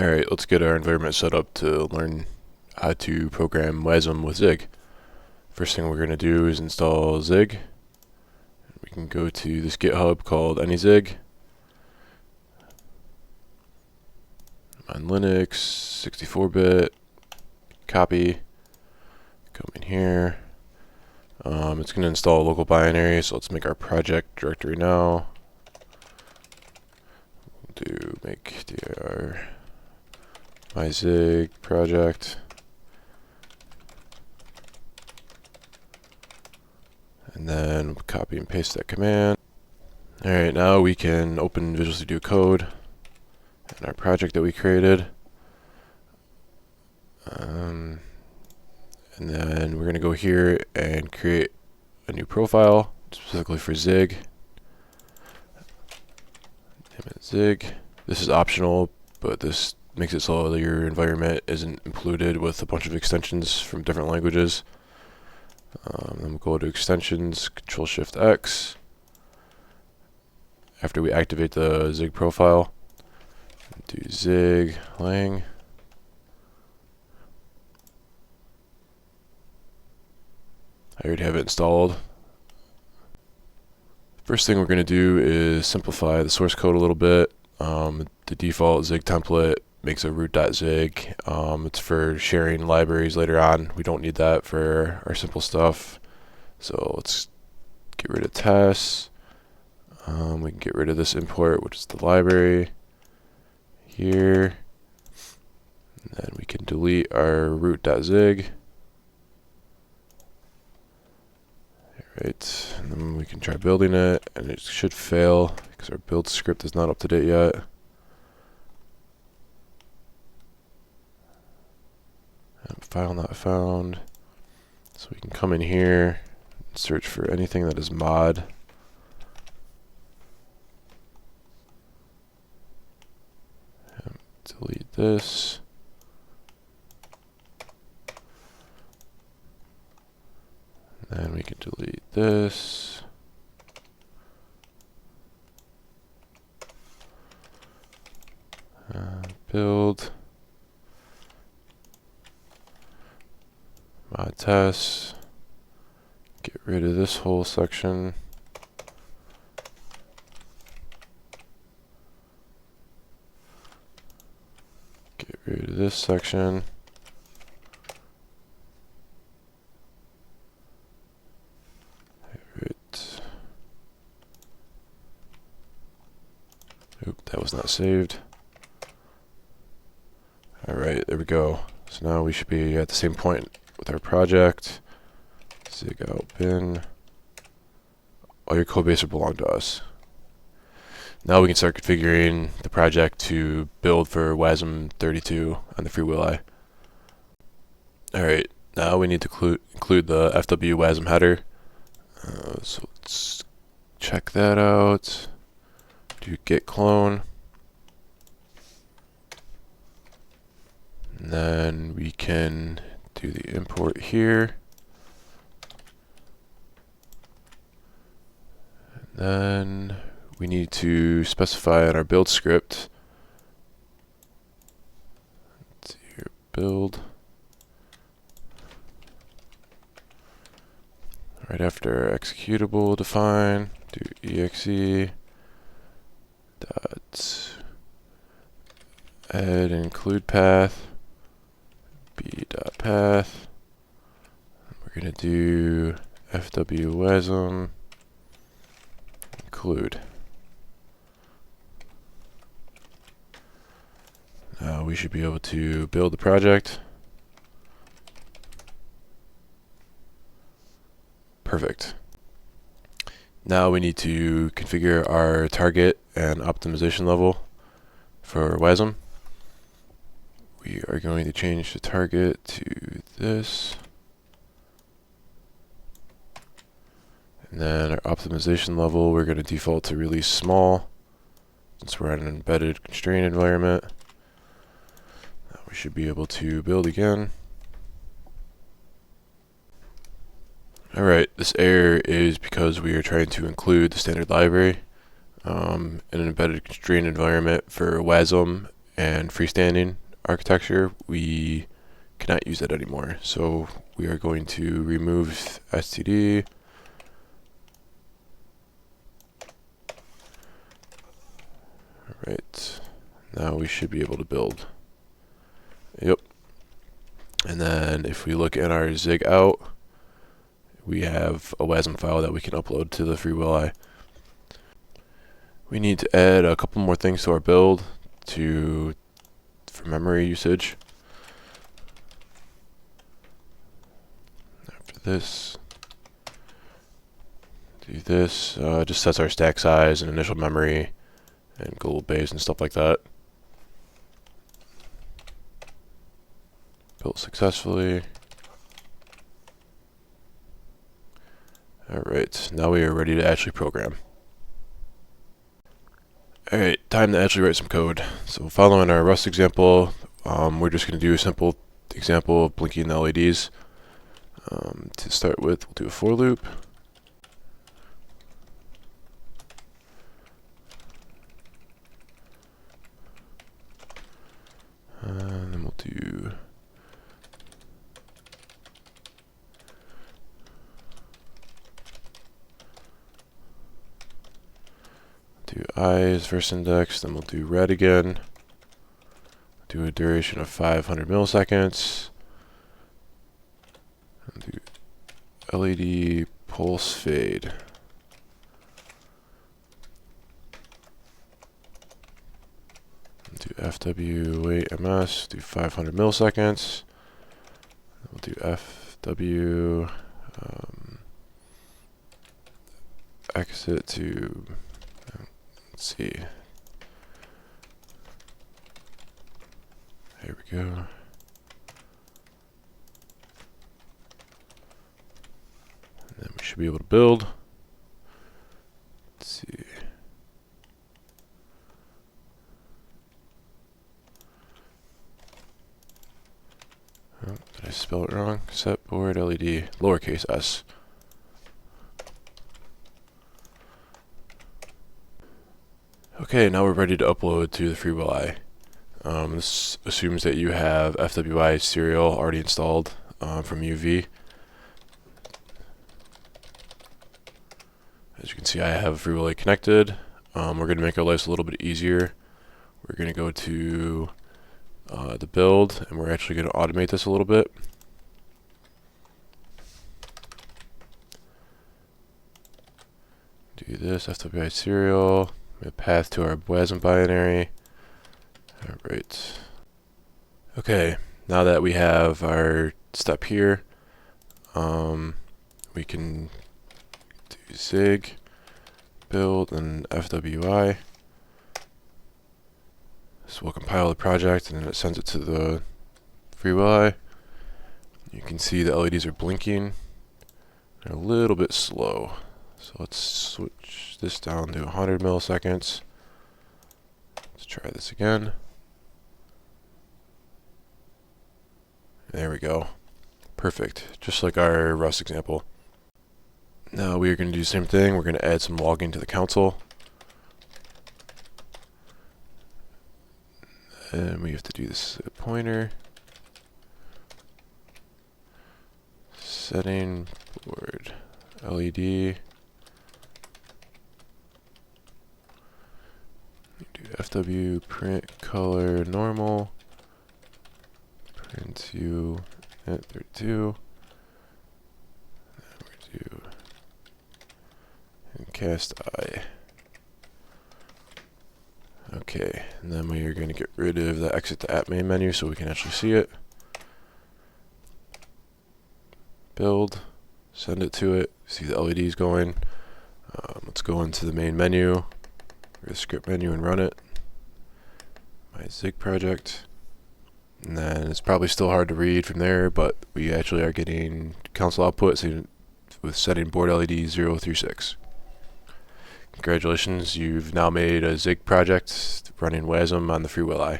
Alright, let's get our environment set up to learn how to program WASM with Zig. First thing we're going to do is install Zig. We can go to this GitHub called Anyzig. On Linux, 64-bit, copy, come in here. It's going to install a local binary, so let's make our project directory now. We'll do make dir my Zig project. And then copy and paste that command. Alright, now we can open Visual Studio Code and our project that we created. And then we're going to go here and create a new profile specifically for Zig. Name it Zig. This is optional, but this makes it so that your environment isn't included with a bunch of extensions from different languages. Then we'll go to extensions, Control-Shift-X. After we activate the Zig profile, do Zig lang. I already have it installed. First thing we're going to do is simplify the source code a little bit. The default Zig template makes a root.zig. It's for sharing libraries later on. We don't need that for our simple stuff. So let's get rid of tests. We can get rid of this import, which is the library here. And then we can delete our root.zig. Alright, and then we can try building it, and it should fail because our build script is not up to date yet. File not found. So we can come in here and search for anything that is mod. And delete this. And then we can delete this. Build. Mod tests. Get rid of this whole section. Get rid of this section. Oop, that was not saved. Alright, there we go. So now we should be at the same point with our project. Zig out bin. All your code base will belong to us. Now we can start configuring the project to build for WASM 32 on the FREE-WILi. Alright, now we need to include the FW WASM header. So let's check that out. Do git clone. And then we can do the import here. And then we need to specify in our build script. Let's see here, build. Right after executable define, do exe dot add include path. b.path. We're going to do fw-wasm include. Now we should be able to build the project. Perfect. Now we need to configure our target and optimization level for WASM. We are going to change the target to this. And then our optimization level, we're going to default to release small, since we're in an embedded constrained environment. Now we should be able to build again. Alright, this error is because we are trying to include the standard library in an embedded constrained environment for WASM and freestanding architecture, we cannot use that anymore. So we are going to remove std. Alright, now we should be able to build. Yep. And then if we look at our Zig out, we have a WASM file that we can upload to the FREE-WILi. We need to add a couple more things to our build for memory usage. After this, do this. Just sets our stack size and initial memory and global base and stuff like that. Built successfully. Alright, now we are ready to actually program. Alright, time to actually write some code. So following our Rust example, we're just going to do a simple example of blinking the LEDs. To start with, we'll do a for loop. And then we'll do I as first index, then we'll do red again. Do a duration of 500 milliseconds. And do LED pulse fade. Do FW8MS, do 500 milliseconds. We'll do FW exit to, let's see. There we go. And then we should be able to build. Let's see. Oh, did I spell it wrong? Set board LED lowercase s. Okay, now we're ready to upload to the FREE-WILi. This assumes that you have fwi-serial already installed from UV. As you can see, I have FREE-WILi connected. We're going to make our lives a little bit easier. We're going to go to the build, and we're actually going to automate this a little bit. Do this fwi-serial. A path to our WASM binary. Alright. Okay, now that we have our step here, we can do Zig, build, and FWI. So we'll compile the project and then it sends it to the FREE-WILi. You can see the LEDs are blinking. They're a little bit slow. So let's switch this down to 100 milliseconds. Let's try this again. There we go. Perfect. Just like our Rust example. Now we are going to do the same thing. We're going to add some logging to the console. And we have to do this pointer. Setting board LED. FW print color normal, print U at 32, we do and cast I. Okay, and then we are going to get rid of the exit to app main menu so we can actually see it. Build, send it to it, see the LEDs going. Let's go into the main menu, the script menu, and run it. My Zig project, and then it's probably still hard to read from there, but we actually are getting console output with setting board LED 0 through 6. Congratulations, you've now made a Zig project running WASM on the FREE-WILi.